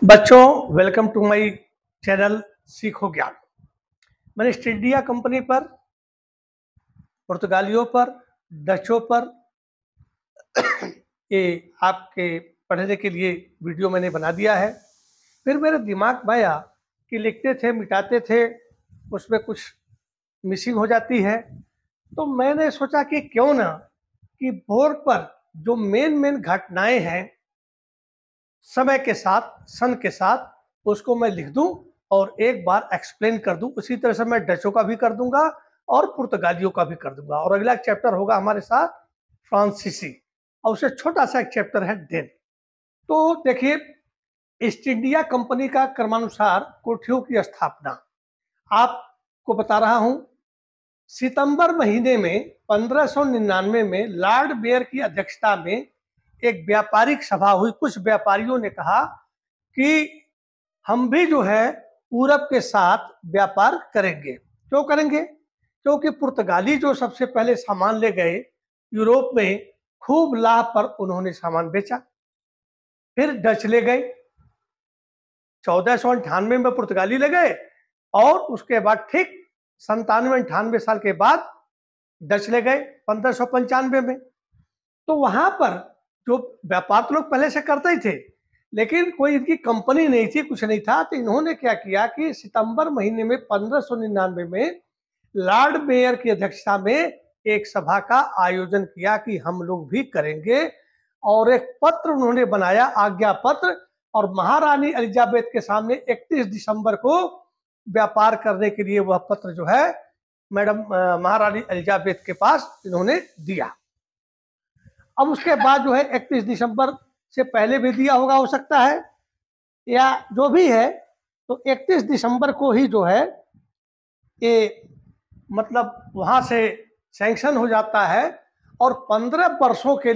बच्चों, welcome to my channel सीखो ज्ञान। मैंने ईस्ट इंडिया कंपनी पर, पुर्तगालियों पर, डचों पर ये आपके पढ़ने के लिए वीडियो मैंने बना दिया है। फिर मेरे दिमाग में आया कि लिखते थे, मिटाते थे, उसमें कुछ मिसिंग हो जाती है। तो मैंने सोचा कि क्यों ना कि बोर्ड पर जो मेन घटनाएं हैं समय के साथ, सन के साथ, उसको मैं लिख दूं और एक बार एक्सप्लेन कर दूं। उसी तरह से मैं डचों का भी कर दूंगा और पुर्तगालियों का भी कर दूंगा। और अगला चैप्टर होगा हमारे साथ फ्रांसीसी, और उससे छोटा सा एक चैप्टर है डेन। तो देखिए, ईस्ट इंडिया कंपनी का क्रमानुसार कोठियों की स्थापना आपको बता रहा हूं। सितंबर महीने में 1599 में लॉर्ड मेयर की अध्यक्षता में एक व्यापारिक सभा हुई। कुछ व्यापारियों ने कहा कि हम भी जो है पूरब के साथ व्यापार करेंगे। क्यों करेंगे? क्योंकि पुर्तगाली जो सबसे पहले सामान ले गए यूरोप में, खूब लाभ पर उन्होंने सामान बेचा। फिर डच ले गए, 1498 में पुर्तगाली ले गए, और उसके बाद ठीक 97-98 साल के बाद डच ले गए 1595 में। तो वहां पर जो व्यापार तो लोग पहले से करते ही थे, लेकिन कोई इनकी कंपनी नहीं थी, कुछ नहीं था। तो इन्होंने क्या किया कि सितंबर महीने में 1599 में लॉर्ड मेयर की अध्यक्षता में एक सभा का आयोजन किया कि हम लोग भी करेंगे। और एक पत्र उन्होंने बनाया, आज्ञा पत्र, और महारानी एलिजाबेथ के सामने 31 दिसंबर को व्यापार करने के लिए वह पत्र जो है मैडम महारानी एलिजाबेथ के पास इन्होंने दिया। अब उसके बाद जो है 31 दिसंबर से पहले भी दिया होगा, हो सकता है, या जो भी है। तो 31 दिसंबर को ही जो है ये मतलब वहां से सैंक्शन हो जाता है, और 15 वर्षों के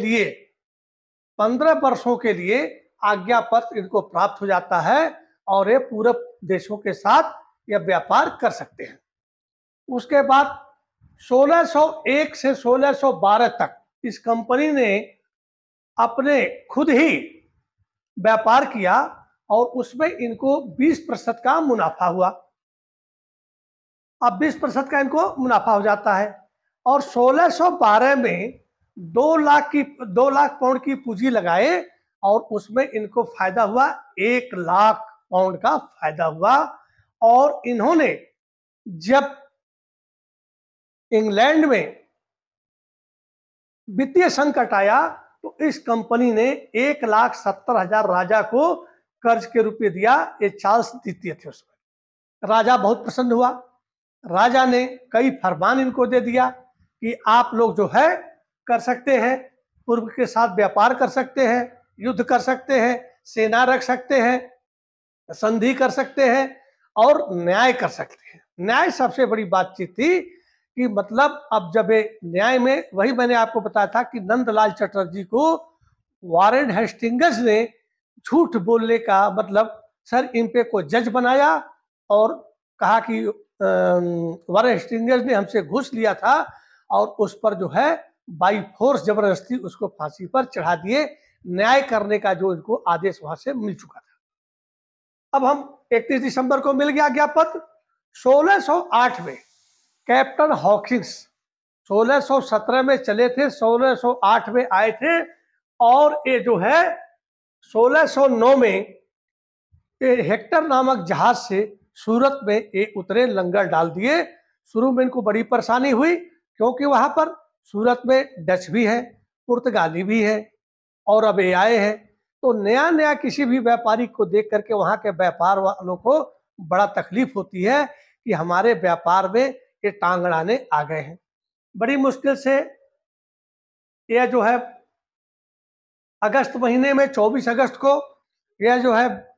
लिए आज्ञा पत्र इनको प्राप्त हो जाता है, और ये पूरब देशों के साथ यह व्यापार कर सकते हैं। उसके बाद 1601 से 1612 तक इस कंपनी ने अपने खुद ही व्यापार किया, और उसमें इनको 20% का मुनाफा हुआ। अब 20% का इनको मुनाफा हो जाता है, और 1612 में 2 लाख पाउंड की पूंजी लगाए, और उसमें इनको फायदा हुआ 1 लाख पाउंड का फायदा हुआ। और इन्होंने जब इंग्लैंड में वित्तीय संकट आया तो इस कंपनी ने 1,70,000 राजा को कर्ज के रूप में दिया। ये चार्ल्स द्वितीय थे उसमें। राजा बहुत प्रसन्न हुआ। राजा ने कई फरमान इनको दे दिया कि आप लोग जो है कर सकते हैं, पूर्व के साथ व्यापार कर सकते हैं, युद्ध कर सकते हैं, सेना रख सकते हैं, संधि कर सकते हैं, और न्याय कर सकते हैं। न्याय सबसे बड़ी बातचीत थी कि मतलब अब जब न्याय में, वही मैंने आपको बताया था कि नंदलाल चटर्जी को वारेन हेस्टिंग्स ने झूठ बोलने का मतलब सर इन पे को जज बनाया, और कहा कि वारेन हेस्टिंग्स ने हमसे घूस लिया था, और उस पर जो है बाई फोर्स जबरदस्ती उसको फांसी पर चढ़ा दिए। न्याय करने का जो इनको आदेश वहां से मिल चुका था। अब हम 31 दिसंबर को मिल गया ज्ञापन। 1608 में कैप्टन हॉकिंस 1617 में चले थे, 1608 में आए थे, और ये जो है 1609 में हेक्टर नामक जहाज से सूरत में ये उतरे, लंगर डाल दिए। शुरू में इनको बड़ी परेशानी हुई, क्योंकि वहां पर सूरत में डच भी है, पुर्तगाली भी है, और अब ये आए हैं। तो नया नया किसी भी व्यापारी को देख करके वहां के व्यापार वालों को बड़ा तकलीफ होती है कि हमारे व्यापार में ये टांग अड़ाने आ गए हैं। बड़ी मुश्किल से यह जो है अगस्त महीने में 24 अगस्त को यह जो है,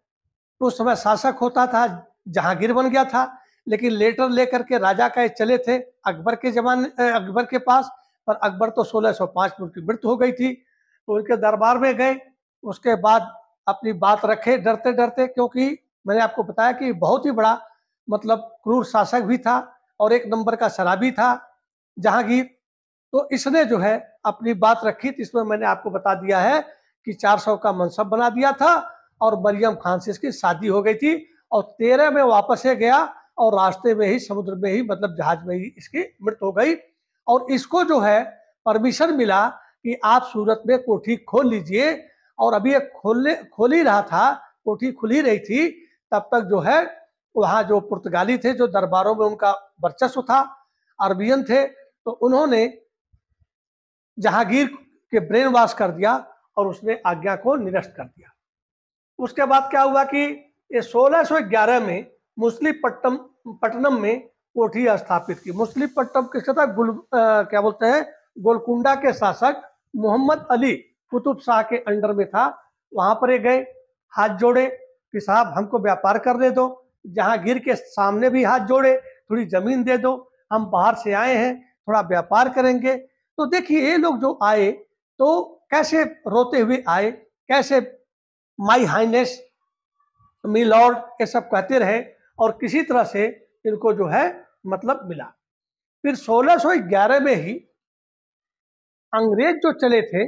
उस समय शासक होता था, जहांगीर बन गया था, लेकिन लेटर लेकर के राजा का चले थे अकबर के जमाने, अकबर के पास। पर अकबर तो 1605 में उनकी मृत्यु हो गई थी। तो उनके दरबार में गए, उसके बाद अपनी बात रखे डरते डरते, क्योंकि मैंने आपको बताया कि बहुत ही बड़ा मतलब क्रूर शासक भी था, और एक नंबर का शराबी था जहांगीर। तो इसने जो है अपनी बात रखी। तो इसमें मैंने आपको बता दिया है कि 400 का मनसब बना दिया था, और मरियम खान से इसकी शादी हो गई थी। और 13 में वापस से गया और रास्ते में ही समुद्र में ही मतलब जहाज में ही इसकी मृत्यु हो गई। और इसको जो है परमिशन मिला कि आप सूरत में कोठी खोल लीजिए। और अभी ये खोल ही रहा था, कोठी खुल ही रही थी, तब तक जो है वहाँ जो पुर्तगाली थे, जो दरबारों में उनका वर्चस्व था, अरबियन थे, तो उन्होंने जहांगीर के ब्रेन वॉश कर दिया और उसने आज्ञा को निरस्त कर दिया। उसके बाद क्या हुआ कि ये 1611 में मुसलीपट्टनम में कोठी स्थापित की। मुसलीपट्टनम किसका था? क्या बोलते हैं, गोलकुंडा के शासक मोहम्मद अली कुतुब शाह के अंडर में था। वहां पर ये गए, हाथ जोड़े कि साहब हमको व्यापार करने दो। जहांगीर के सामने भी हाथ जोड़े, थोड़ी जमीन दे दो, हम बाहर से आए हैं, थोड़ा व्यापार करेंगे। तो देखिए ये लोग जो आए तो कैसे रोते हुए आए, कैसे माई हाइनेस, मी लॉर्ड, ये सब कहते रहे और किसी तरह से इनको जो है मतलब मिला। फिर 1611 में ही अंग्रेज जो चले थे,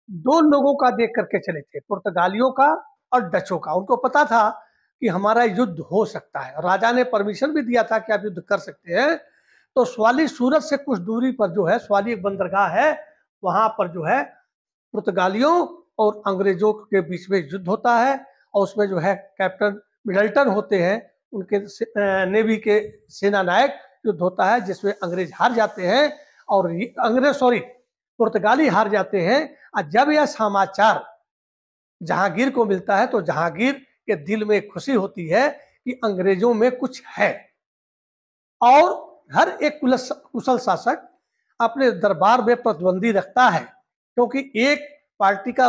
दो लोगों का देख करके चले थे, पुर्तगालियों का और डचों का। उनको पता था कि हमारा युद्ध हो सकता है, राजा ने परमिशन भी दिया था कि आप युद्ध कर सकते हैं। तो स्वाली सूरत से कुछ दूरी पर जो है स्वाली एक बंदरगाह है, वहां पर जो है पुर्तगालियों और अंग्रेजों के बीच में युद्ध होता है। और उसमें जो है कैप्टन मिडल्टन होते हैं, उनके नेवी के सेना नायक, युद्ध होता है जिसमें अंग्रेज हार जाते हैं और पुर्तगाली हार जाते हैं। और जब यह समाचार जहांगीर को मिलता है तो जहांगीर के दिल में खुशी होती है कि अंग्रेजों में कुछ है। और हर एक कुशल शासक अपने दरबार में प्रतिबंधी रखता है, क्योंकि एक पार्टी का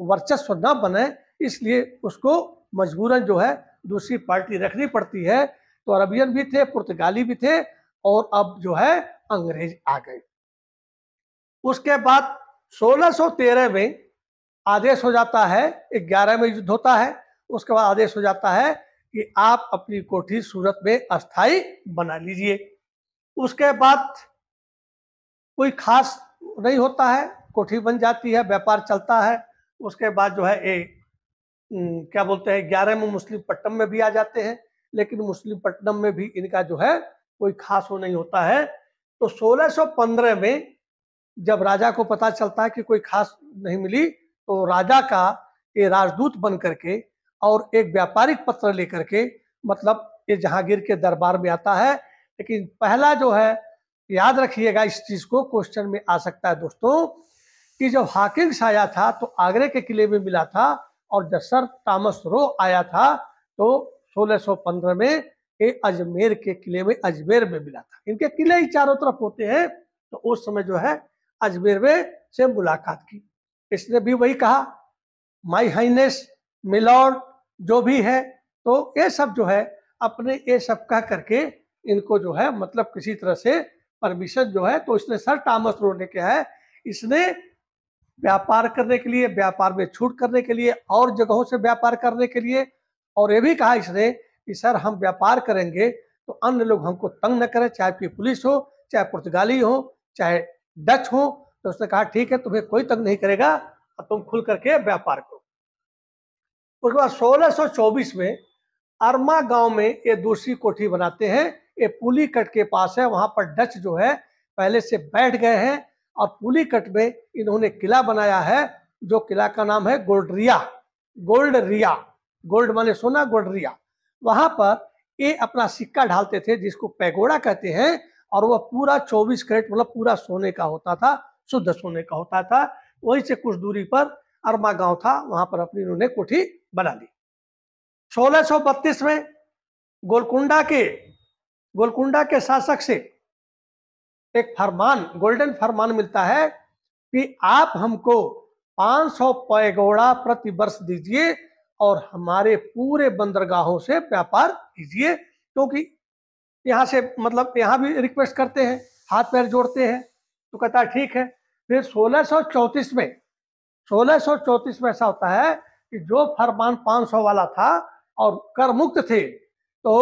वर्चस्व न बने, इसलिए उसको मजबूरन जो है दूसरी पार्टी रखनी पड़ती है। तो अरबियन भी थे, पुर्तगाली भी थे और अब जो है अंग्रेज आ गए। उसके बाद 1613 में आदेश हो जाता है, 11 में युद्ध होता है, उसके बाद आदेश हो जाता है कि आप अपनी कोठी सूरत में अस्थाई बना लीजिए। उसके बाद कोई खास नहीं होता है, कोठी बन जाती है, व्यापार चलता है। उसके बाद जो है क्या बोलते हैं 11 में मुसलीपट्टनम में भी आ जाते हैं, लेकिन मुसलीपट्टनम में भी इनका जो है कोई खास वो नहीं होता है। तो 1615 में जब राजा को पता चलता है कि कोई खास नहीं मिली, तो राजा का ये राजदूत बन करके और एक व्यापारिक पत्र लेकर के मतलब ये जहांगीर के दरबार में आता है। लेकिन पहला जो है, याद रखिएगा इस चीज को, क्वेश्चन में आ सकता है दोस्तों, कि जब हाकिंग्स आया था तो आगरे के किले में मिला था, और जब सर थॉमस रो आया था तो 1615 में ये अजमेर के किले में, अजमेर में मिला था। इनके किले ही चारों तरफ होते हैं, तो उस समय जो है अजमेर में से मुलाकात की। इसने भी वही कहा, माई हाइनेस, मिलॉर्ड, जो भी है। तो ये सब जो है अपने ये सब कह करके इनको जो है मतलब किसी तरह से परमिशन जो है, तो इसने सर थॉमस रो ने क्या है, इसने व्यापार करने के लिए, व्यापार में छूट करने के लिए और जगहों से व्यापार करने के लिए, और ये भी कहा इसने कि सर हम व्यापार करेंगे तो अन्य लोग हमको तंग न करें, चाहे कोई पुलिस हो, चाहे पुर्तगाली हो, चाहे डच हो। तो उसने कहा ठीक है, तुम्हें कोई तंग नहीं करेगा और तुम खुल करके व्यापार करो। उसके बाद 1624 में अरमा गांव में ये दूसरी कोठी बनाते हैं, ये पुलीकट के पास है। वहां पर डच जो है पहले से बैठ गए हैं और पुलीकट में इन्होंने किला बनाया है, जो किला का नाम है गोल्डरिया। गोल्ड माने सोना, गोल्डरिया। वहां पर ये अपना सिक्का ढालते थे, जिसको पैगोडा कहते हैं, और वह पूरा 24 कैरेट मतलब पूरा सोने का होता था, शुद्ध सोने का होता था। वहीं से कुछ दूरी पर अरमा गांव था, वहां पर अपनी इन्होंने कोठी बना ली। 1632 में गोलकुंडा के शासक से एक फरमान, गोल्डन फरमान मिलता है कि आप हमको 500 पैगोडा प्रति वर्ष दीजिए और हमारे पूरे बंदरगाहों से व्यापार कीजिए, क्योंकि यहाँ से मतलब यहाँ भी रिक्वेस्ट करते हैं, हाथ पैर जोड़ते हैं। तो कहता है ठीक है। फिर 1634 में ऐसा होता है कि जो फरमान 500 वाला था और कर मुक्त थे, तो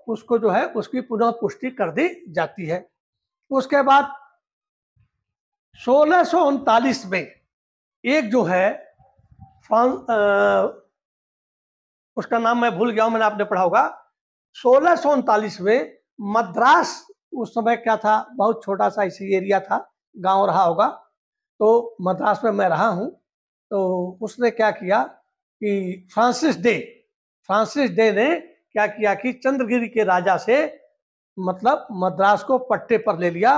उसको जो है उसकी पुनः पुष्टि कर दी जाती है। उसके बाद 1639 में एक जो है उसका नाम मैं भूल गया हूं, मैंने आपने पढ़ा होगा। 1639 में मद्रास, उस समय क्या था, बहुत छोटा सा इसी एरिया था, गांव रहा होगा, तो मद्रास में मैं रहा हूं। तो उसने क्या किया कि फ्रांसिस डे ने क्या किया कि चंद्रगिरी के राजा से मतलब मद्रास को पट्टे पर ले लिया।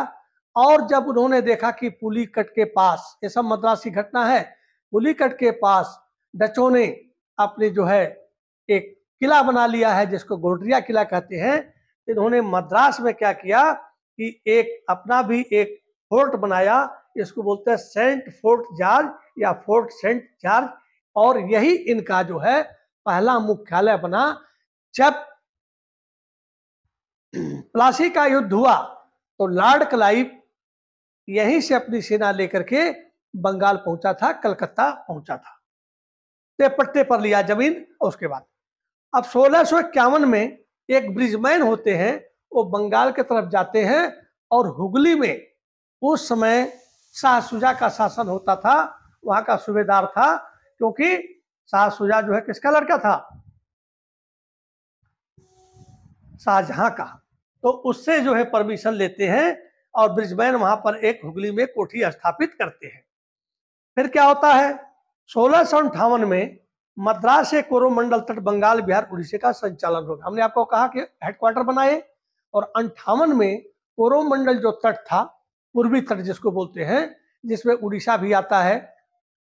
और जब उन्होंने देखा कि पुलिकट के पास, ये सब मद्रास की घटना है, पुलिकट के पास डचों ने अपनी जो है एक किला बना लिया है जिसको गोल्ड्रिया किला कहते हैं। इन्होंने मद्रास में क्या किया कि एक अपना भी एक फोर्ट बनाया, इसको बोलते हैं सेंट फोर्ट जॉर्ज या फोर्ट सेंट जॉर्ज, और यही इनका जो है पहला मुख्यालय बना। जब प्लासी का युद्ध हुआ तो लॉर्ड क्लाइव यहीं से अपनी सेना लेकर के बंगाल पहुंचा था, कलकत्ता पहुंचा था, ते पट्टे पर लिया जमीन। और उसके बाद अब 1651 में एक ब्रिजमैन होते हैं, वो बंगाल की तरफ जाते हैं और हुगली में उस समय शाह सुजा का शासन होता था, वहां का सूबेदार था, क्योंकि शाह सुजा जो है किसका लड़का था, शाहजहां का। तो उससे जो है परमिशन लेते हैं और ब्रिजमैन वहां पर एक हुगली में कोठी स्थापित करते हैं। फिर क्या होता है, 1658 में मद्रास से कोरोमंडल तट बंगाल बिहार उड़ीसा का संचालन होगा। हमने आपको कहा कि हेडक्वार्टर बनाए, और 58 में कोरोमंडल जो तट था, पूर्वी तट जिसको बोलते हैं, जिसमें उड़ीसा भी आता है,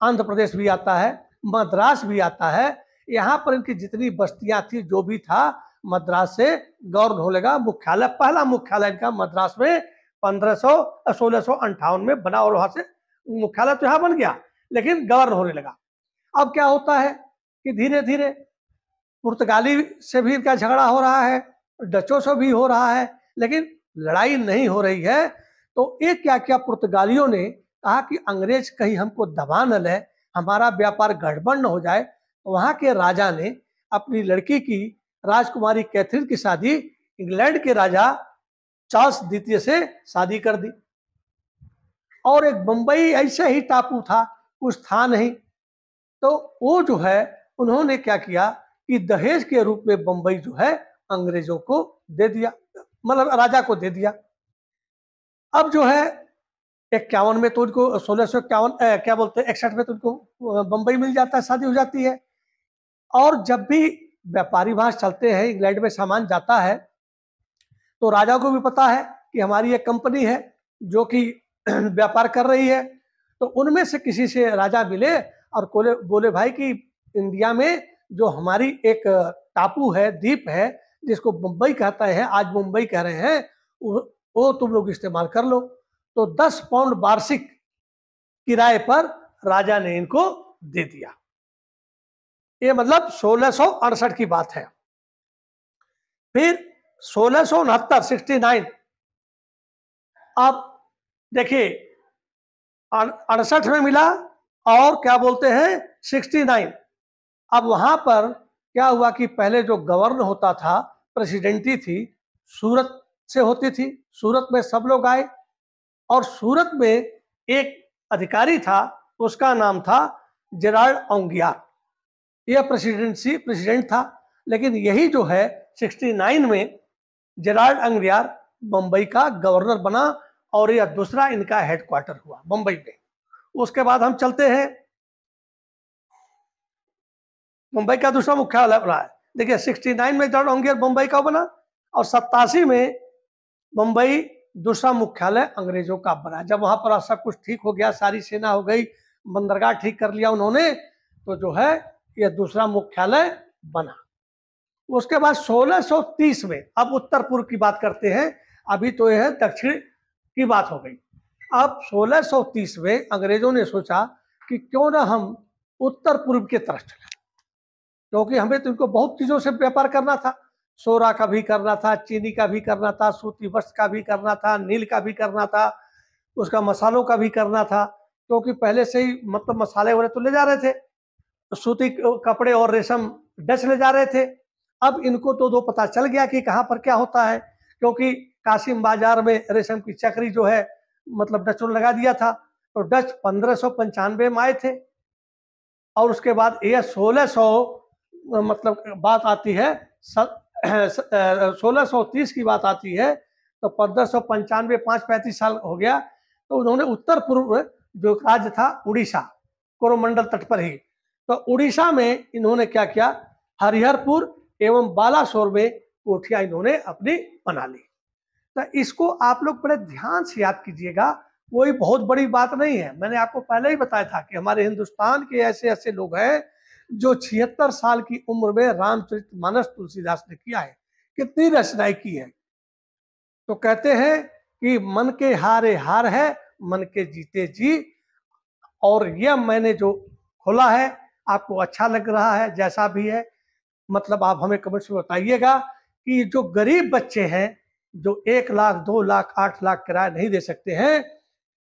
आंध्र प्रदेश भी आता है, मद्रास भी आता है, यहाँ पर इनकी जितनी बस्तियां थी, जो भी था, मद्रास से गवर्न हो लगा। मुख्यालय, पहला मुख्यालय इनका मद्रास में 1658 में बना, और वहां से मुख्यालय तो यहाँ बन गया, लेकिन गवर्न होने लगा। अब क्या होता है कि धीरे धीरे पुर्तगाली से भी इनका झगड़ा हो रहा है, डचों से भी हो रहा है, लेकिन लड़ाई नहीं हो रही है। तो एक क्या किया, पुर्तगालियों ने कहा कि अंग्रेज कहीं हमको दबा न ले, हमारा व्यापार गड़बड़ न हो जाए। वहां के राजा ने अपनी लड़की की, राजकुमारी कैथरीन की शादी इंग्लैंड के राजा चार्ल्स द्वितीय से शादी कर दी। और एक बंबई ऐसे ही टापू था, कुछ था नहीं, तो वो जो है उन्होंने क्या किया कि दहेज के रूप में बंबई जो है अंग्रेजों को दे दिया, मतलब राजा को दे दिया। अब जो है 51 में तो उनको 1651 क्या बोलते हैं 61 में तो उनको बंबई मिल जाता है, शादी हो जाती है। और जब भी व्यापारी वहां चलते हैं, इंग्लैंड में सामान जाता है, तो राजा को भी पता है कि हमारी एक कंपनी है जो कि व्यापार कर रही है। तो उनमें से किसी से राजा मिले और बोले भाई कि इंडिया में जो हमारी एक टापू है, द्वीप है, जिसको मुंबई कहता है, आज मुंबई कह रहे हैं, वो तुम लोग इस्तेमाल कर लो। तो 10 पाउंड वार्षिक किराए पर राजा ने इनको दे दिया। ये मतलब 1668 की बात है। फिर 1669 अब देखिए 68 में मिला, और क्या बोलते हैं 69। अब वहां पर क्या हुआ कि पहले जो गवर्नर होता था, प्रेसिडेंटी थी, सूरत से होती थी, सूरत में सब लोग आए, और सूरत में एक अधिकारी था, उसका नाम था जेराल्ड ओंगियार, यह प्रेसिडेंट था। लेकिन यही जो है 69 में जेराल्ड ओंगियार बंबई का गवर्नर बना, और यह दूसरा इनका हेडक्वार्टर हुआ बंबई में। उसके बाद हम चलते हैं, मुंबई का दूसरा मुख्यालय बना है। देखिए 69 में जेराल्ड ओंगियार बंबई का बना, और 87 में बंबई दूसरा मुख्यालय अंग्रेजों का बना। जब वहां पर सब कुछ ठीक हो गया, सारी सेना हो गई, बंदरगाह ठीक कर लिया उन्होंने, तो जो है यह दूसरा मुख्यालय बना। उसके बाद 1630 में, अब उत्तर पूर्व की बात करते हैं, अभी तो यह दक्षिण की बात हो गई। अब 1630 में अंग्रेजों ने सोचा कि क्यों ना हम उत्तर पूर्व की तरफ चले, क्योंकि हमें तो इनको बहुत चीजों से व्यापार करना था, सोरा का भी करना था, चीनी का भी करना था, सूती वस्त्र का भी करना था, नील का भी करना था, उसका मसालों का भी करना था, क्योंकि पहले से ही मतलब मसाले वगैरह तो ले जा रहे थे, सूती कपड़े और रेशम डच ले जा रहे थे। अब इनको तो पता चल गया कि कहाँ पर क्या होता है, क्योंकि कासिम बाजार में रेशम की चक्री जो है मतलब डचों ने लगा दिया था। तो डच 1595 में आए थे, और उसके बाद यह 1600 मतलब बात आती है 1630 की बात आती है, तो 1595 535 साल हो गया। तो उन्होंने उत्तर पूर्व जो राज्य था उड़ीसा, कोरोमंडल तट पर ही, तो उड़ीसा में इन्होंने क्या किया, हरिहरपुर एवं बालासोर में कोठियां इन्होंने अपनी बना ली। तो इसको आप लोग बड़े ध्यान से याद कीजिएगा, कोई बहुत बड़ी बात नहीं है। मैंने आपको पहले ही बताया था कि हमारे हिंदुस्तान के ऐसे ऐसे लोग हैं जो 76 साल की उम्र में रामचरितमानस तुलसीदास ने किया है। कितनी रचनाएं की है। तो कहते हैं कि मन के हारे हार है, मन के जीते जी। और यह मैंने जो खोला है, आपको अच्छा लग रहा है, जैसा भी है, मतलब आप हमें कमेंट्स में बताइएगा कि जो गरीब बच्चे हैं, जो 1 लाख 2 लाख 8 लाख किराया नहीं दे सकते हैं,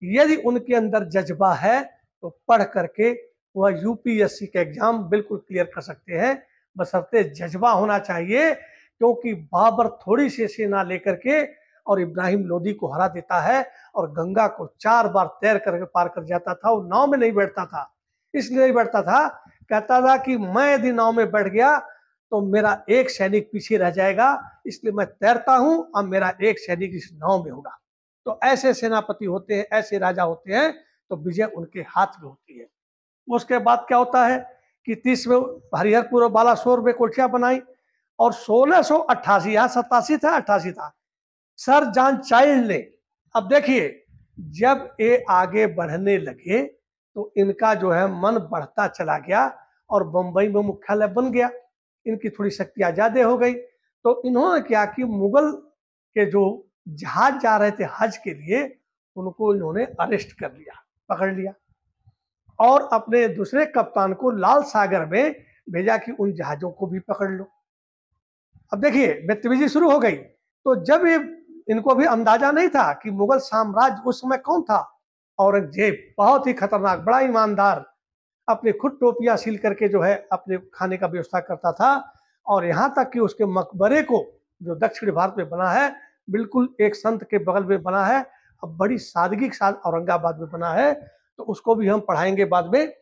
यदि उनके अंदर जज्बा है तो पढ़ करके वह यूपीएससी का एग्जाम बिल्कुल क्लियर कर सकते हैं। बशर्ते जज्बा होना चाहिए, क्योंकि बाबर थोड़ी सी सेना लेकर के और इब्राहिम लोदी को हरा देता है और गंगा को 4 बार तैर करके पार कर जाता था। वो नाव में नहीं बैठता था, इसलिए नहीं बैठता था, कहता था कि मैं यदि नाव में बैठ गया तो मेरा एक सैनिक पीछे रह जाएगा, इसलिए मैं तैरता हूं, अब मेरा एक सैनिक इस नाव में होगा। तो ऐसे सेनापति होते हैं, ऐसे राजा होते हैं, तो विजय उनके हाथ में होती है। उसके बाद क्या होता है कि 30 में हरिहरपुर और बालासोर में कोठियां बनाई, और 1688, यहाँ 87 था 88 था, सर जॉन चाइल्ड ने, अब देखिए जब ये आगे बढ़ने लगे तो इनका जो है मन बढ़ता चला गया और बंबई में मुख्यालय बन गया, इनकी थोड़ी शक्तियां ज्यादा हो गई। तो इन्होंने क्या कि मुगल के जो जहाज जा रहे थे हज के लिए, उनको इन्होंने अरेस्ट कर लिया, पकड़ लिया, और अपने दूसरे कप्तान को लाल सागर में भेजा कि उन जहाजों को भी पकड़ लो। अब देखिए बदतमीजी शुरू हो गई। तो जब ये, इनको भी अंदाजा नहीं था कि मुगल साम्राज्य उस समय कौन था, औरंगजेब, बहुत ही खतरनाक, बड़ा ईमानदार, अपने खुद टोपियां सील करके जो है अपने खाने का व्यवस्था करता था। और यहाँ तक कि उसके मकबरे को, जो दक्षिण भारत में बना है, बिल्कुल एक संत के बगल में बना है, अब बड़ी सादगी के साथ औरंगाबाद में बना है, तो उसको भी हम पढ़ाएंगे बाद में।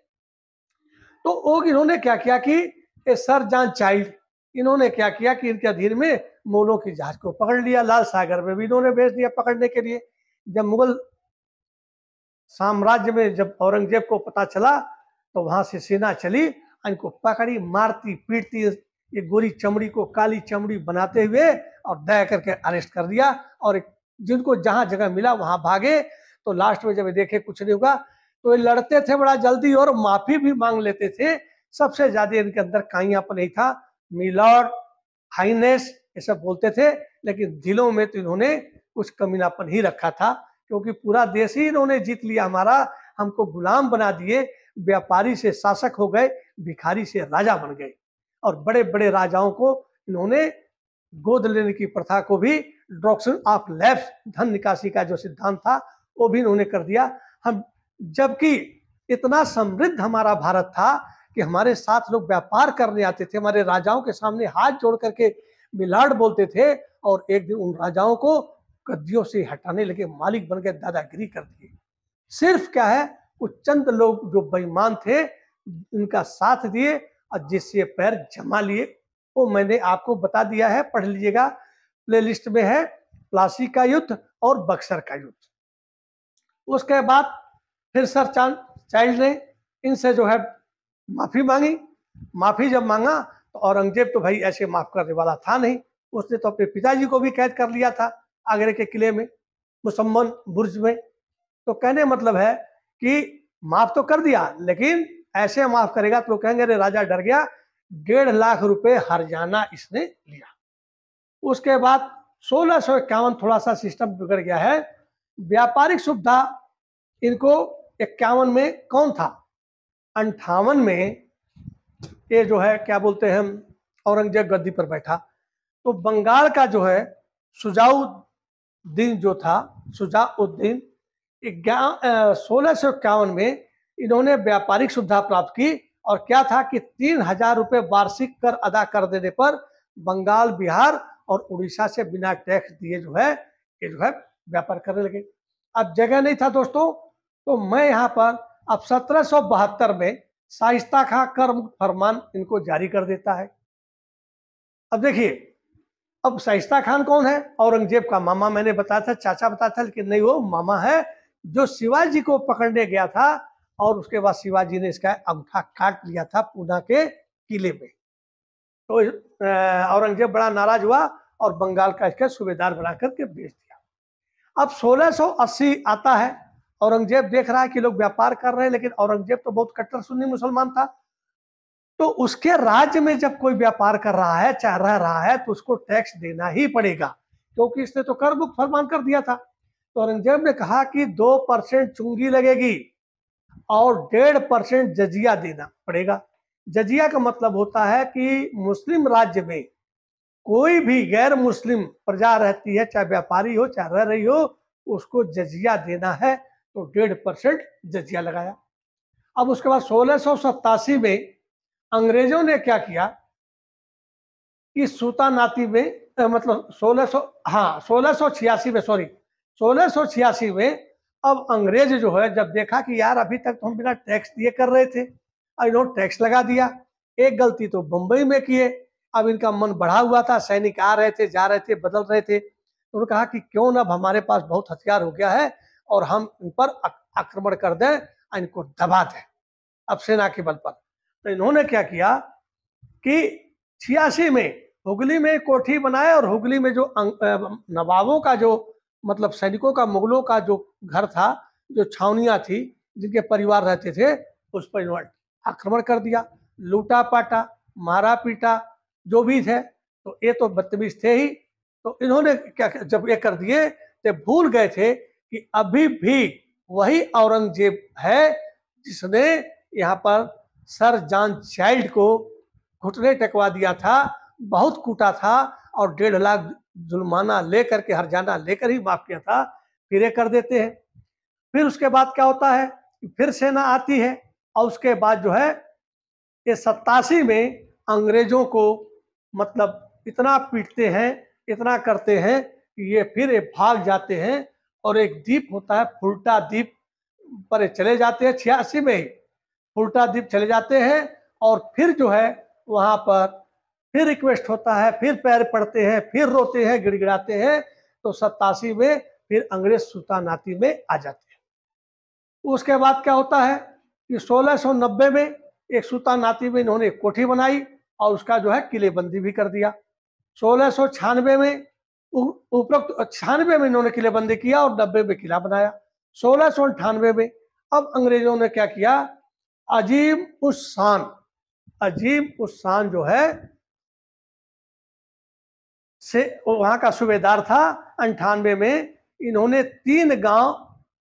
तो वो इन्होंने क्या किया कि ये सर जॉन चाइल्ड, इन्होंने क्या किया कि इनके अधीन में मुगलों की जहाज को पकड़ लिया, लाल सागर में भी इन्होंने भेज दिया पकड़ने के लिए। जब मुगल साम्राज्य में जब औरंगजेब को पता चला तो वहां से सेना चली, इनको पकड़ी, मारती पीटती, ये गोरी चमड़ी को काली चमड़ी बनाते हुए और दया करके अरेस्ट कर दिया। और जिनको जहां जगह मिला वहां भागे। तो लास्ट में जब देखे कुछ नहीं होगा तो ये लड़ते थे बड़ा जल्दी और माफी भी मांग लेते थे। सबसे ज्यादा इनके अंदर काइयापन नहीं था, मिलॉर्ड, हाइनेस, ये सब बोलते थे, लेकिन दिलों में तो इन्होंने कुछ कमीनापन ही रखा था, क्योंकि पूरा देश ही इन्होंने जीत लिया हमारा, हमको गुलाम बना दिए, व्यापारी से शासक हो गए, भिखारी से राजा बन गए। और बड़े बड़े राजाओं को इन्होंने गोद लेने की प्रथा को भी, डिडक्शन ऑफ लैप्स, धन निकासी का जो सिद्धांत था वो भी इन्होंने कर दिया। हम, जबकि इतना समृद्ध हमारा भारत था कि हमारे साथ लोग व्यापार करने आते थे, हमारे राजाओं के सामने हाथ जोड़ करके मिलाड बोलते थे, और एक दिन उन राजाओं को गद्दियों से हटाने लगे, मालिक बन गए, दादागिरी कर दिए। सिर्फ क्या है, कुछ चंद लोग जो बेईमान थे उनका साथ दिए और जिससे पैर जमा लिए, वो मैंने आपको बता दिया है, पढ़ लीजिएगा, प्लेलिस्ट में है, प्लासी का युद्ध और बक्सर का युद्ध। उसके बाद फिर सर चाइल्ड ने इनसे जो है माफी मांगी। माफी जब मांगा तो औरंगजेब तो भाई ऐसे माफ करने वाला था नहीं, उसने तो अपने पिताजी को भी कैद कर लिया था आगरे के किले में, मुसम्मन बुर्ज में। तो कहने मतलब है कि माफ तो कर दिया, लेकिन ऐसे माफ करेगा तो कहेंगे अरे राजा डर गया, 1.5 लाख रुपए हर्जाना इसने लिया। उसके बाद 1651 थोड़ा सा सिस्टम बिगड़ गया है। व्यापारिक सुविधा इनको 51 में कौन था, 58 में ये जो है क्या बोलते हैं, औरंगजेब गद्दी पर बैठा, तो बंगाल का जो है शुजाउद्दीन जो था, शुजाउद्दीन, 1651 में इन्होंने व्यापारिक सुविधा प्राप्त की। और क्या था कि 3000 रुपए वार्षिक कर अदा कर देने पर बंगाल, बिहार और उड़ीसा से बिना टैक्स दिए जो है ये जो है व्यापार करने लगे। अब जगह नहीं था दोस्तों, तो मैं यहाँ पर अब 1772 में शाइस्ता खां कर फरमान इनको जारी कर देता है। अब देखिए, अब शाइस्ता खान कौन है? औरंगजेब का मामा, मैंने बताया था, चाचा बताया था, लेकिन नहीं, वो मामा है जो शिवाजी को पकड़ने गया था और उसके बाद शिवाजी ने इसका अंगूठा काट लिया था पूना के किले में। तो औरंगजेब बड़ा नाराज हुआ और बंगाल का इसका सूबेदार बना करके भेज दिया। अब 1680 आता है, औरंगजेब देख रहा है कि लोग व्यापार कर रहे हैं, लेकिन औरंगजेब तो बहुत कट्टर सुन्नी मुसलमान था, तो उसके राज्य में जब कोई व्यापार कर रहा है, चाह रहा है, तो उसको टैक्स देना ही पड़ेगा, क्योंकि इसने तो कर मुक्त फरमान कर दिया था। तो औरंगजेब ने कहा कि 2% चुंगी लगेगी और 1.5% जजिया देना पड़ेगा। जजिया का मतलब होता है कि मुस्लिम राज्य में कोई भी गैर मुस्लिम प्रजा रहती है, चाहे व्यापारी हो चाहे रह रही हो, उसको जजिया देना है, तो 1.5% जजिया लगाया। अब उसके बाद 1687 में अंग्रेजों ने क्या किया कि सूतानाती में मतलब 1686 में, सॉरी 1686 में, अब अंग्रेज जो है जब देखा कि यार अभी तक तो हम बिना टैक्स दिए कर रहे थे, अब इन्होंने टैक्स लगा दिया। एक गलती तो बंबई में किए, अब इनका मन बढ़ा हुआ था, सैनिक आ रहे थे, जा रहे थे, बदल रहे थे, तो उन्होंने कहा कि क्यों ना, अब हमारे पास बहुत हथियार हो गया है और हम इन पर आक्रमण कर दें, इनको दबा दें अब सेना के बल पर। तो इन्होंने क्या किया कि 86 में हुगली में कोठी बनाए और हुगली में जो नवाबों का जो मतलब सैनिकों का, मुगलों का जो घर था, जो छावनियां थी, जिनके परिवार रहते थे, उस पर इन्होंने आक्रमण कर दिया, लूटा पाटा, मारा पीटा, जो भी थे। तो ये तो बदतमीज थे ही, तो इन्होंने क्या, जब ये कर दिए तो भूल गए थे कि अभी भी वही औरंगजेब है जिसने यहाँ पर सर जॉन चाइल्ड को घुटने टेकवा दिया था, बहुत कूटा था और 1.5 लाख जुर्माना लेकर के, हरजाना लेकर ही माफ किया था। फिर ये कर देते हैं। फिर उसके बाद क्या होता है, फिर सेना आती है और उसके बाद जो है ये 87 में अंग्रेजों को मतलब इतना पीटते हैं, इतना करते हैं कि ये फिर ये भाग जाते हैं और एक द्वीप होता है फुल्टा द्वीप पर चले जाते हैं। 86 में ही फुल्टा द्वीप चले जाते हैं और फिर जो है वहां पर फिर रिक्वेस्ट होता है, फिर पैर पड़ते हैं, फिर रोते हैं, गिड़गिड़ाते हैं। तो 87 में फिर अंग्रेज सूतानाती में आ जाते हैं। उसके बाद क्या होता है कि 1690 में एक सूतानाती में इन्होंने एक कोठी बनाई और उसका जो है किलेबंदी भी कर दिया। 1696 में उपरोक्त 96 में इन्होंने किलेबंदी किया और 90 में किला बनाया। 1698 में अब अंग्रेजों ने क्या किया, अजीम उस शान जो है से वहां का सूबेदार था। 98 में इन्होंने 3 गांव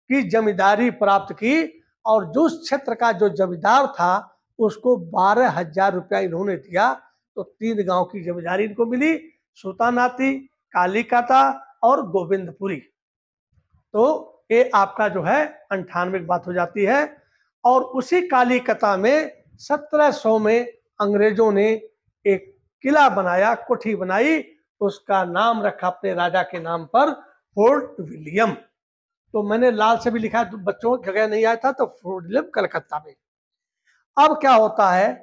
की जमींदारी प्राप्त की और जो क्षेत्र का जो जमींदार था उसको 12,000 रुपया इन्होंने दिया। तो 3 गांव की जमींदारी इनको मिली, सूतानाती, कालीकाता और गोविंदपुरी। तो ये आपका जो है 98 की बात हो जाती है। और उसी कालीकता में 1700 में अंग्रेजों ने एक किला बनाया, कोठी बनाई, उसका नाम रखा अपने राजा के नाम पर, फोर्ट विलियम। तो मैंने लाल से भी लिखा, बच्चों जगह नहीं आया था, तो फोर्ट विलियम कलकत्ता में। अब क्या होता है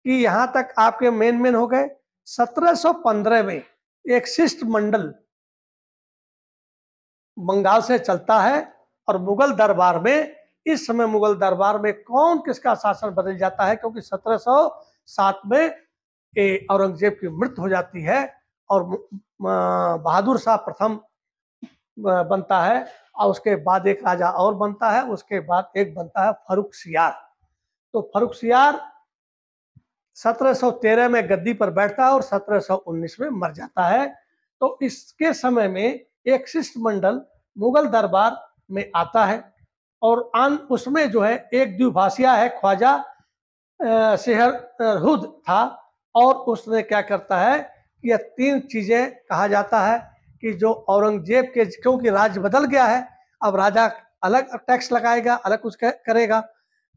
कि यहां तक आपके मेन हो गए। 1715 में एक शिष्टमंडल बंगाल से चलता है और मुगल दरबार में, इस समय मुगल दरबार में कौन किसका शासन बदल जाता है, क्योंकि 1707 में औरंगजेब की मृत्यु हो जाती है और बहादुर शाह प्रथम बनता है और उसके बाद एक राजा और बनता है, उसके बाद एक बनता है फर्रुखसियार। तो फर्रुखसियार 1713 में गद्दी पर बैठता है और 1719 में मर जाता है। तो इसके समय में एक शिष्टमंडल मुगल दरबार में आता है और उसमें जो है एक द्विभाषिया है, ख्वाजा सेहरहुद था, और उसने क्या करता है, यह 3 चीजें कहा जाता है कि जो औरंगजेब के, क्योंकि राज्य बदल गया है, अब राजा अलग टैक्स लगाएगा, अलग कुछ करेगा,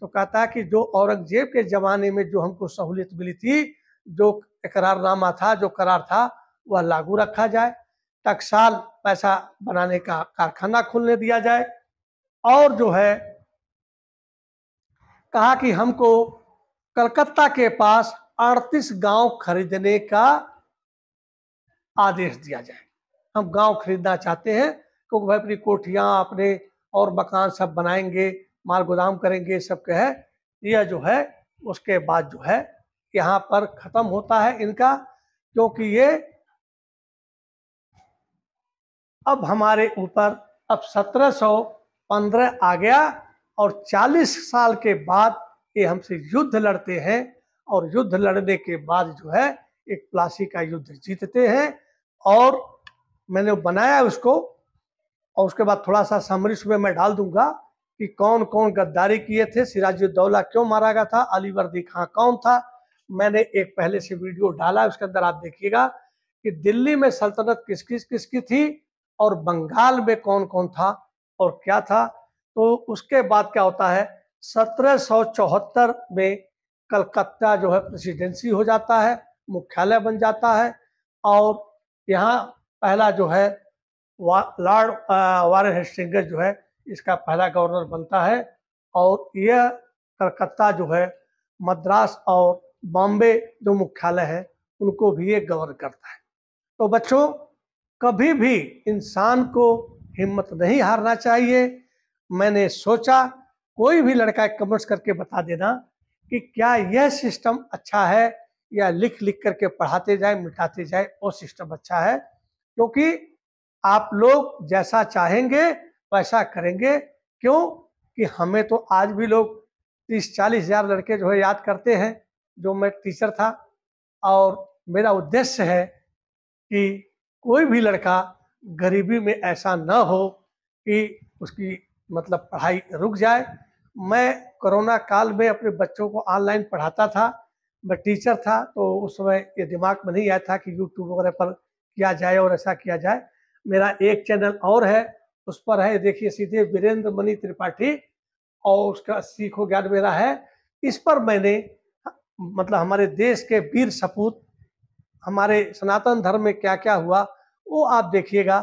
तो कहता है कि जो औरंगजेब के जमाने में जो हमको सहूलियत मिली थी, जो इकरारनामा था, जो करार था, वह लागू रखा जाए, टकसाल पैसा बनाने का कारखाना खोलने दिया जाए, और जो है कहा कि हमको कलकत्ता के पास 38 गांव खरीदने का आदेश दिया जाए। हम गांव खरीदना चाहते हैं क्योंकि भाई अपनी कोठियां अपने और मकान सब बनाएंगे, माल गोदाम करेंगे, सब है। यह जो है उसके बाद जो है यहाँ पर खत्म होता है इनका, क्योंकि ये अब हमारे ऊपर अब 1715 आ गया और 40 साल के बाद ये हमसे युद्ध लड़ते हैं और युद्ध लड़ने के बाद जो है एक प्लासी का युद्ध जीतते हैं। और मैंने बनाया उसको और उसके बाद थोड़ा सा समरी उसमें मैं डाल दूंगा कि कौन कौन गद्दारी किए थे, सिराजुद्दौला क्यों मारा गया था, अली वर्दी खां कौन था। मैंने एक पहले से वीडियो डाला, उसके अंदर आप देखिएगा कि दिल्ली में सल्तनत किसकी थी और बंगाल में कौन कौन था और क्या था। तो उसके बाद क्या होता है, 1774 में कलकत्ता जो है प्रेसिडेंसी हो जाता है, मुख्यालय बन जाता है और यहाँ पहला जो है लॉर्ड वारेन हेस्टिंग्स जो है इसका पहला गवर्नर बनता है। और यह कलकत्ता जो है मद्रास और बॉम्बे जो मुख्यालय है उनको भी ये गवर्न करता है। तो बच्चों, कभी भी इंसान को हिम्मत नहीं हारना चाहिए। मैंने सोचा कोई भी लड़का कमेंट्स करके बता देना कि क्या यह सिस्टम अच्छा है या लिख लिख करके पढ़ाते जाए मिटाते जाए वो सिस्टम अच्छा है। क्योंकि आप लोग जैसा चाहेंगे वैसा करेंगे। क्यों कि हमें तो आज भी लोग 30-40 हजार लड़के जो है याद करते हैं जो मैं टीचर था। और मेरा उद्देश्य है कि कोई भी लड़का गरीबी में ऐसा न हो कि उसकी मतलब पढ़ाई रुक जाए। मैं कोरोना काल में अपने बच्चों को ऑनलाइन पढ़ाता था, मैं टीचर था, तो उस समय ये दिमाग में नहीं आया था कि यूट्यूब वगैरह पर किया जाए और ऐसा किया जाए। मेरा एक चैनल और है, उस पर है देखिए सीधे वीरेंद्र मणि त्रिपाठी और उसका सीखो ज्ञान मेरा है। इस पर मैंने मतलब हमारे देश के वीर सपूत, हमारे सनातन धर्म में क्या क्या हुआ वो आप देखिएगा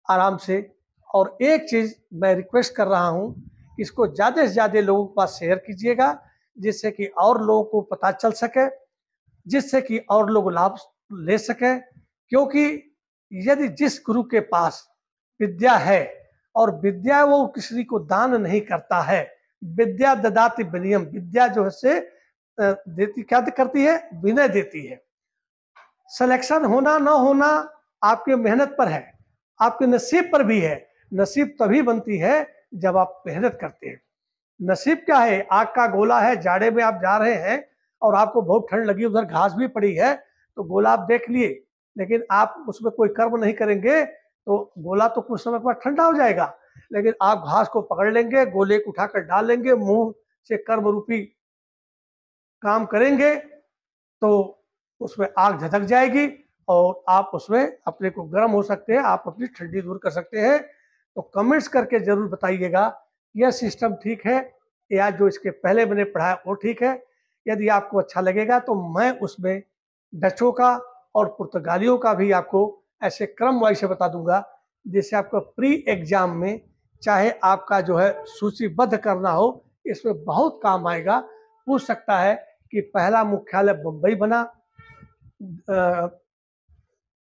आराम से। और एक चीज़ मैं रिक्वेस्ट कर रहा हूँ, इसको ज़्यादा से ज़्यादा लोगों के पास शेयर कीजिएगा जिससे कि और लोगों को पता चल सके, जिससे कि और लोग लाभ ले सकें। क्योंकि यदि जिस गुरु के पास विद्या है और विद्या वो किसी को दान नहीं करता है, विद्या ददाति विनयम, विद्या जो है से देती क्या करती है, विनय देती है। सिलेक्शन होना ना होना आपके मेहनत पर है, आपके नसीब पर भी है। नसीब तभी बनती है जब आप मेहनत करते हैं। नसीब क्या है, आग का गोला है, जाड़े में आप जा रहे हैं और आपको बहुत ठंड लगी, उधर घास भी पड़ी है तो गोला आप देख लिए, लेकिन आप उसमें कोई कर्म नहीं करेंगे तो गोला तो कुछ समय बाद ठंडा हो जाएगा। लेकिन आप घास को पकड़ लेंगे, गोले को उठाकर डाल लेंगे, मुंह से कर्म रूपी काम करेंगे तो उसमें आग झटक जाएगी और आप उसमें अपने को गर्म हो सकते हैं, आप अपनी ठंडी दूर कर सकते हैं। तो कमेंट्स करके जरूर बताइएगा यह सिस्टम ठीक है या जो इसके पहले मैंने पढ़ाया वो ठीक है। यदि आपको अच्छा लगेगा तो मैं उसमें डचों का और पुर्तगालियों का भी आपको ऐसे क्रम वाइज से बता दूंगा, जिससे आपको प्री एग्जाम में चाहे आपका जो है सूचीबद्ध करना हो, इसमें बहुत काम आएगा। पूछ सकता है कि पहला मुख्यालय बम्बई बना,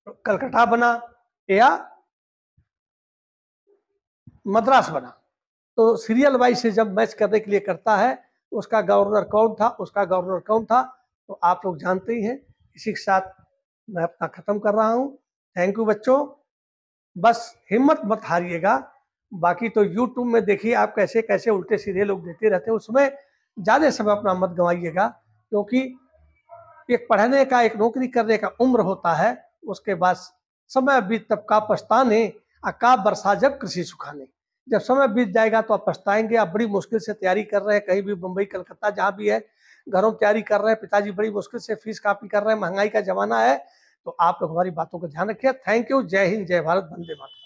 कलकत्ता बना या मद्रास बना। तो सीरियल वाइज से जब मैच करने के लिए करता है उसका गवर्नर कौन था, उसका गवर्नर कौन था, तो आप लोग जानते ही हैं। इसी के साथ मैं अपना खत्म कर रहा हूँ। थैंक यू बच्चों, बस हिम्मत मत हारिएगा। बाकी तो यूट्यूब में देखिए आप कैसे कैसे उल्टे सीधे लोग देते रहते हैं, उसमें ज़्यादा समय अपना मत गंवाइएगा। क्योंकि एक पढ़ने का, एक नौकरी करने का उम्र होता है, उसके बाद समय बीत तब का पछताने, का बरसा जब कृषि सुखाने। जब समय बीत जाएगा तो आप पछताएंगे। आप बड़ी मुश्किल से तैयारी कर रहे हैं, कहीं भी मुंबई कलकत्ता जहाँ भी है घरों में तैयारी कर रहे हैं, पिताजी बड़ी मुश्किल से फीस कापी कर रहे हैं, महंगाई का जमाना है। तो आप लोग हमारी बातों को ध्यान रखिए। Thank you. जय हिंद, जय भारत, वंदे मातरम।